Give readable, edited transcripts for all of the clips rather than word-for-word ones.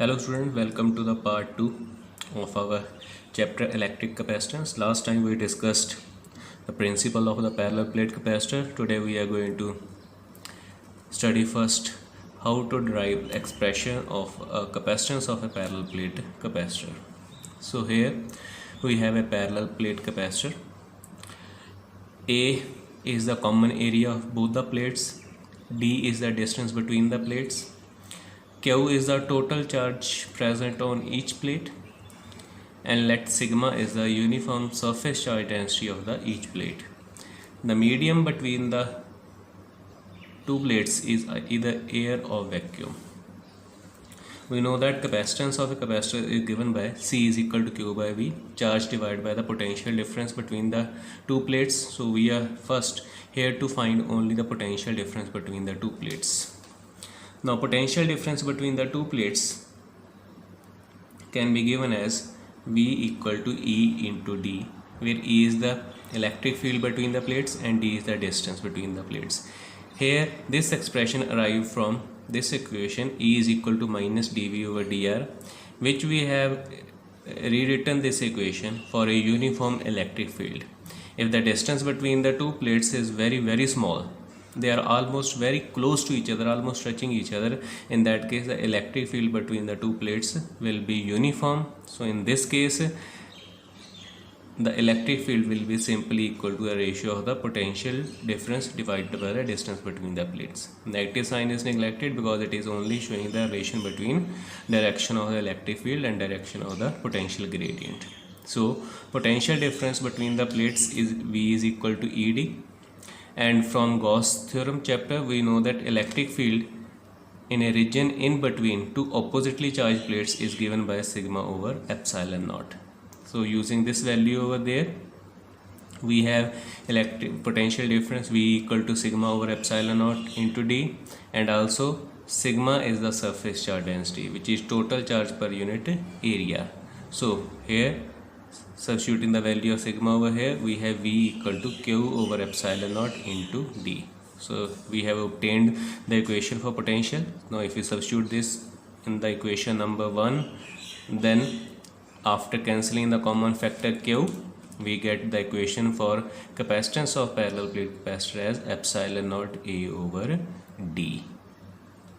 Hello student, welcome to the part 2 of our chapter electric capacitance. Last time we discussed the principle of the parallel plate capacitor. Today we are going to study first how to derive expression of a capacitance of a parallel plate capacitor. So here we have a parallel plate capacitor. A is the common area of both the plates. D is the distance between the plates. Q is the total charge present on each plate, and let sigma is the uniform surface charge density of the each plate. The medium between the two plates is either air or vacuum. We know that capacitance of a capacitor is given by C is equal to Q by V, charge divided by the potential difference between the two plates. So we are first here to find only the potential difference between the two plates. Now potential difference between the two plates can be given as V equal to E into D, where E is the electric field between the plates and D is the distance between the plates. Here this expression arrived from this equation, E is equal to minus dV over dr, which we have rewritten this equation for a uniform electric field. If the distance between the two plates is very small, they are almost very close to each other, almost touching each other, in that case the electric field between the two plates will be uniform. So in this case the electric field will be simply equal to the ratio of the potential difference divided by the distance between the plates. Negative sign is neglected because it is only showing the relation between direction of the electric field and direction of the potential gradient. So potential difference between the plates is V is equal to ED. And from Gauss theorem chapter we know that electric field in a region in between two oppositely charged plates is given by sigma over epsilon naught. So using this value over there, we have electric potential difference V equal to sigma over epsilon naught into D, and also sigma is the surface charge density, which is total charge per unit area. So here, substituting the value of sigma over here, we have V equal to Q over epsilon naught into D. So we have obtained the equation for potential. Now if we substitute this in the equation number 1, then after cancelling the common factor Q, we get the equation for capacitance of parallel plate capacitor as epsilon naught A over D.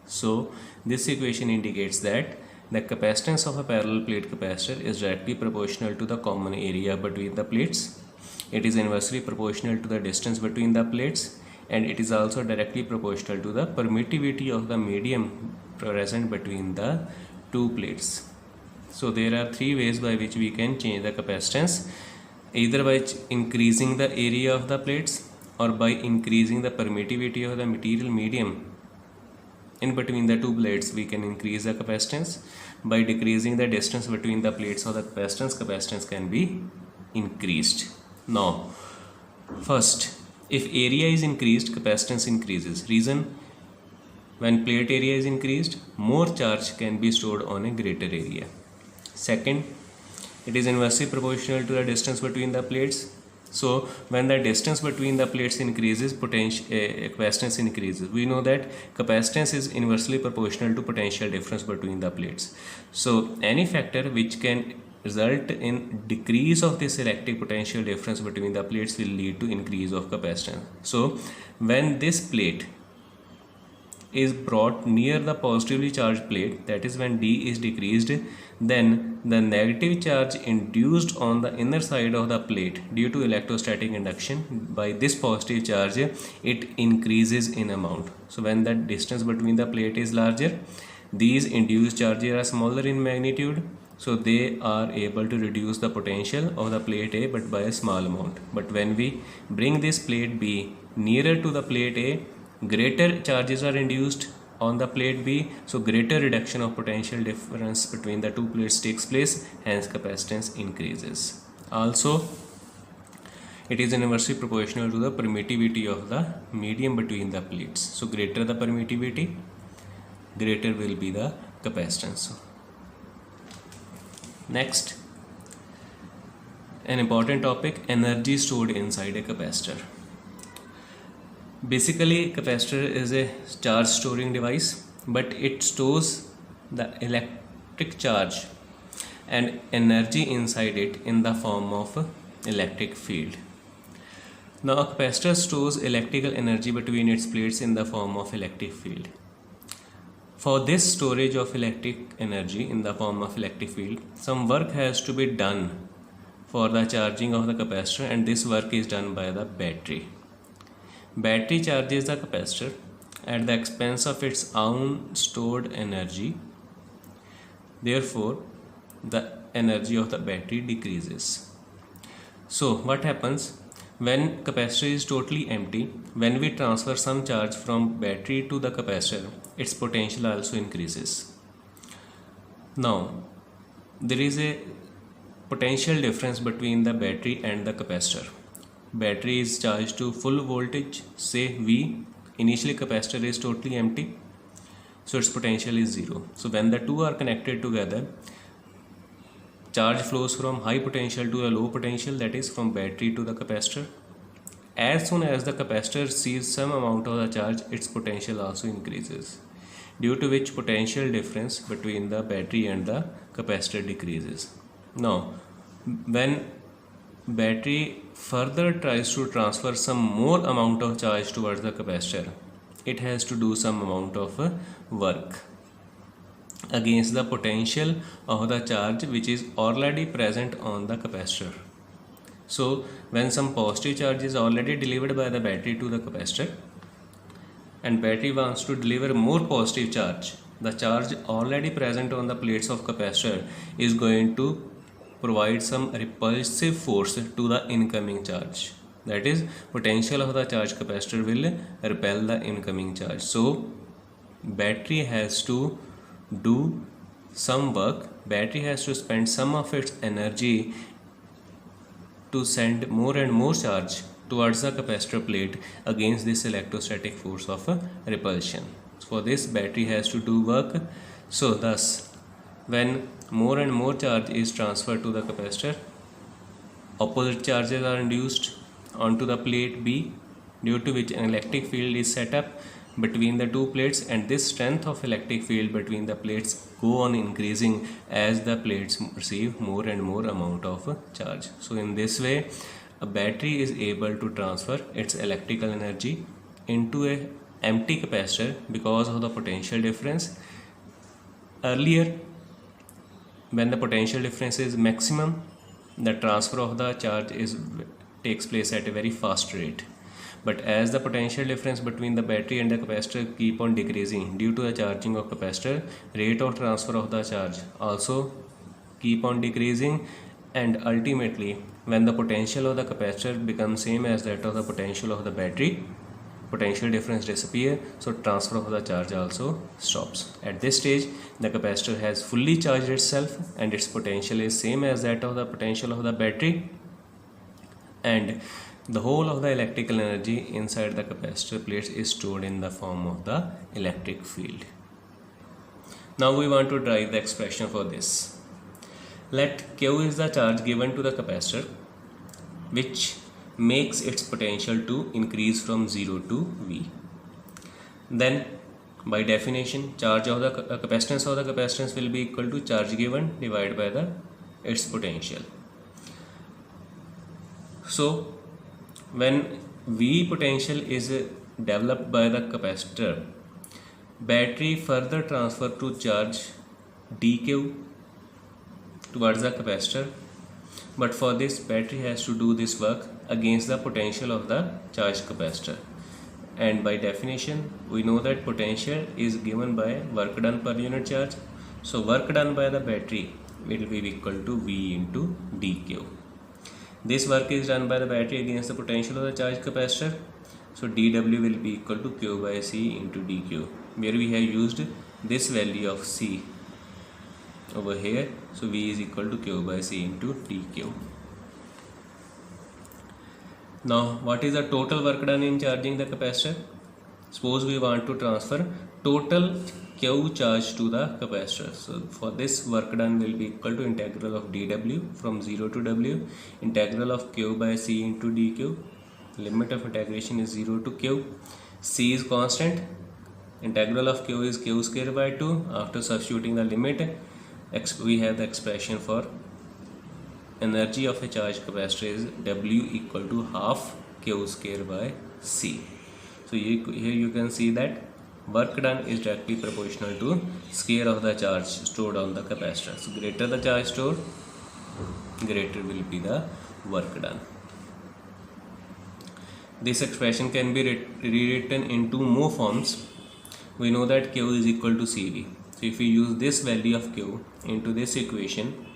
So this equation indicates that the capacitance of a parallel plate capacitor is directly proportional to the common area between the plates. It is inversely proportional to the distance between the plates, and it is also directly proportional to the permittivity of the medium present between the two plates. So there are three ways by which we can change the capacitance, either by increasing the area of the plates or by increasing the permittivity of the material medium in between the two plates. We can increase the capacitance. By decreasing the distance between the plates or the capacitance can be increased. Now first, if area is increased, capacitance increases. Reason: when plate area is increased, more charge can be stored on a greater area. Second, it is inversely proportional to the distance between the plates. So when the distance between the plates increases, capacitance increases. We know that capacitance is inversely proportional to potential difference between the plates. So any factor which can result in decrease of this electric potential difference between the plates will lead to increase of capacitance. So when this plate is brought near the positively charged plate, that is when D is decreased, then the negative charge induced on the inner side of the plate due to electrostatic induction by this positive charge, it increases in amount. So when the distance between the plate is larger, these induced charges are smaller in magnitude, so they are able to reduce the potential of the plate A but by a small amount. But when we bring this plate B nearer to the plate A, greater charges are induced on the plate B, so greater reduction of potential difference between the two plates takes place, hence capacitance increases. Also, it is inversely proportional to the permittivity of the medium between the plates. So greater the permittivity, greater will be the capacitance. Next, an important topic: energy stored inside a capacitor. Basically, capacitor is a charge storing device, but it stores the electric electric charge and energy inside it in the form of electric field. Now a capacitor stores electrical energy between its plates in the form of electric field. For this storage of electric energy in the form of electric field, some work has to be done for the charging of the capacitor, and this work is done by the battery. Battery charges the capacitor at the expense of its own stored energy. Therefore, the energy of the battery decreases. So what happens when capacitor is totally empty? When we transfer some charge from battery to the capacitor, its potential also increases. Now there is a potential difference between the battery and the capacitor. Battery is charged to full voltage, say V. Initially capacitor is totally empty, so its potential is 0. So when the two are connected together, charge flows from high potential to a low potential, that is from battery to the capacitor. As soon as the capacitor receives some amount of the charge, its potential also increases, due to which potential difference between the battery and the capacitor decreases. Now when battery further tries to transfer some more amount of charge towards the capacitor, it has to do some amount of work against the potential of the charge which is already present on the capacitor. So when some positive charge is already delivered by the battery to the capacitor, and battery wants to deliver more positive charge, the charge already present on the plates of capacitor is going to provide some repulsive force to the incoming charge. That is, potential of the charge capacitor will repel the incoming charge. So battery has to do some work. Battery has to spend some of its energy to send more and more charge towards the capacitor plate against this electrostatic force of repulsion. For this, battery has to do work. So thus, when more and more charge is transferred to the capacitor, opposite charges are induced onto the plate B, due to which an electric field is set up between the two plates, and this strength of electric field between the plates go on increasing as the plates receive more and more amount of charge. So in this way, a battery is able to transfer its electrical energy into a empty capacitor because of the potential difference. Earlier, when the potential difference is maximum, the transfer of the charge takes place at a very fast rate. But as the potential difference between the battery and the capacitor keep on decreasing due to the charging of capacitor, rate of transfer of the charge also keep on decreasing, and ultimately when the potential of the capacitor becomes same as that of the potential of the battery, potential difference disappear, so transfer of the charge also stops. At this stage, the capacitor has fully charged itself and its potential is same as that of the potential of the battery, and the whole of the electrical energy inside the capacitor plates is stored in the form of the electric field. Now we want to derive the expression for this. Let Q is the charge given to the capacitor which makes its potential to increase from 0 to V. Then by definition, charge of the capacitance of the capacitance will be equal to charge given divided by its potential. So when V potential is developed by the capacitor, battery further transfer to charge dq towards the capacitor, but for this battery has to do this work against the potential of the charged capacitor, and by definition we know that potential is given by work done per unit charge. So work done by the battery will be equal to V into dq. This work is done by the battery against the potential of the charged capacitor, so dW will be equal to Q by C into dq, where we have used this value of C over here, so V is equal to Q by C into dq. Now what is the total work done in charging the capacitor? Suppose we want to transfer total Q charge to the capacitor. So for this, work done will be equal to integral of dW from 0 to W, integral of Q by C into dq. Limit of integration is 0 to Q. C is constant. Integral of Q is Q square by 2. After substituting the limit, we have the expression for energy of a charged capacitor is W equal to half Q square by C. So here you can see that work done is directly proportional to square of the charge stored on the capacitor. So greater the charge stored, greater will be the work done. This expression can be rewritten into more forms. We know that Q is equal to CV. So if we use this value of Q into this equation,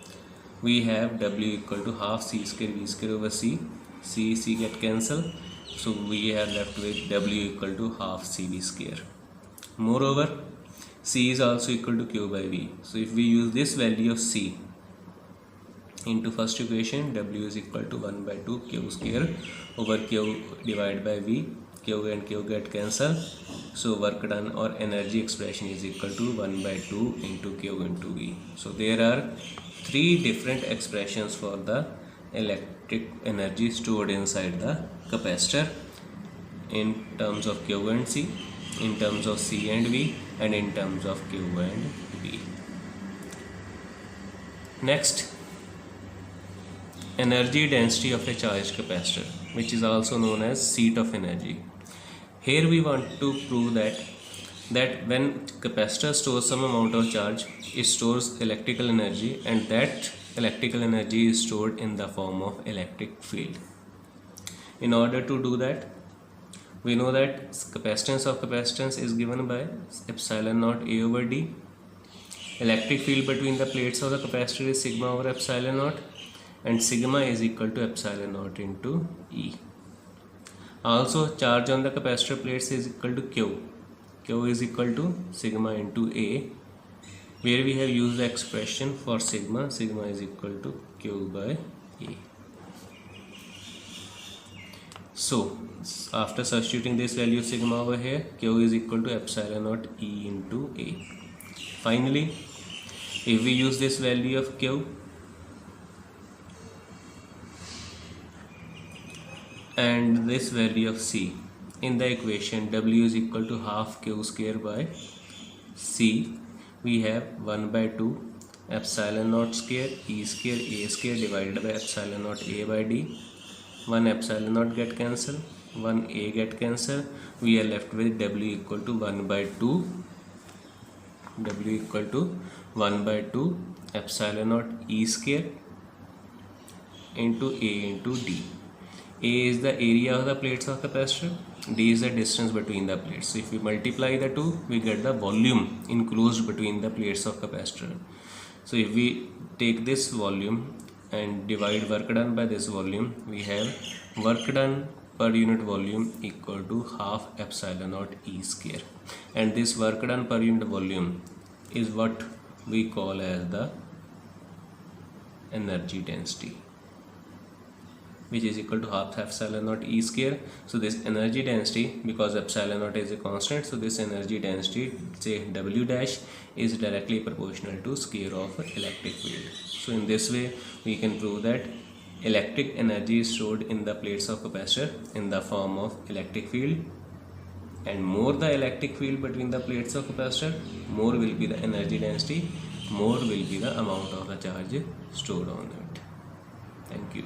we have W equal to half C square V square over C. C get cancelled. So we are left with W equal to half CV square. Moreover, C is also equal to Q by V. So if we use this value of C into first equation, W is equal to 1 by 2 Q square over Q divided by V. Q and Q get cancelled. So work done or energy expression is equal to 1 by 2 into Q into V. So there are three different expressions for the electric energy stored inside the capacitor in terms of Q and C, in terms of C and V, and in terms of Q and V. Next, energy density of a charged capacitor, which is also known as seat of energy. Here we want to prove that when capacitor stores some amount of charge, it stores electrical energy, and that electrical energy is stored in the form of electric field. In order to do that, we know that capacitance of capacitance is given by epsilon naught A over D. Electric field between the plates of the capacitor is sigma over epsilon naught, and sigma is equal to epsilon naught into E. Also, charge on the capacitor plates is equal to Q. Q is equal to sigma into A, where we have used the expression for sigma. Sigma is equal to Q by A. So after substituting this value sigma over here, Q is equal to epsilon naught E into A. Finally, if we use this value of Q and this value of C in the equation, W is equal to half Q square by C, we have 1 by 2 epsilon naught square E square A square divided by epsilon naught A by D. 1 epsilon naught get cancelled, 1 A get cancelled. We are left with W equal to 1 by 2, W equal to 1 by 2 epsilon naught E square into A into D. A is the area of the plates of capacitor, D is the distance between the plates. So if we multiply the two, we get the volume enclosed between the plates of capacitor. So if we take this volume and divide work done by this volume, we have work done per unit volume equal to half epsilon naught E square. And this work done per unit volume is what we call as the energy density, which is equal to half epsilon naught E square. So this energy density, because epsilon naught is a constant, so this energy density, say W dash, is directly proportional to square of electric field. So in this way we can prove that electric energy is stored in the plates of capacitor in the form of electric field, and more the electric field between the plates of capacitor, more will be the energy density, more will be the amount of the charge stored on it. Thank you.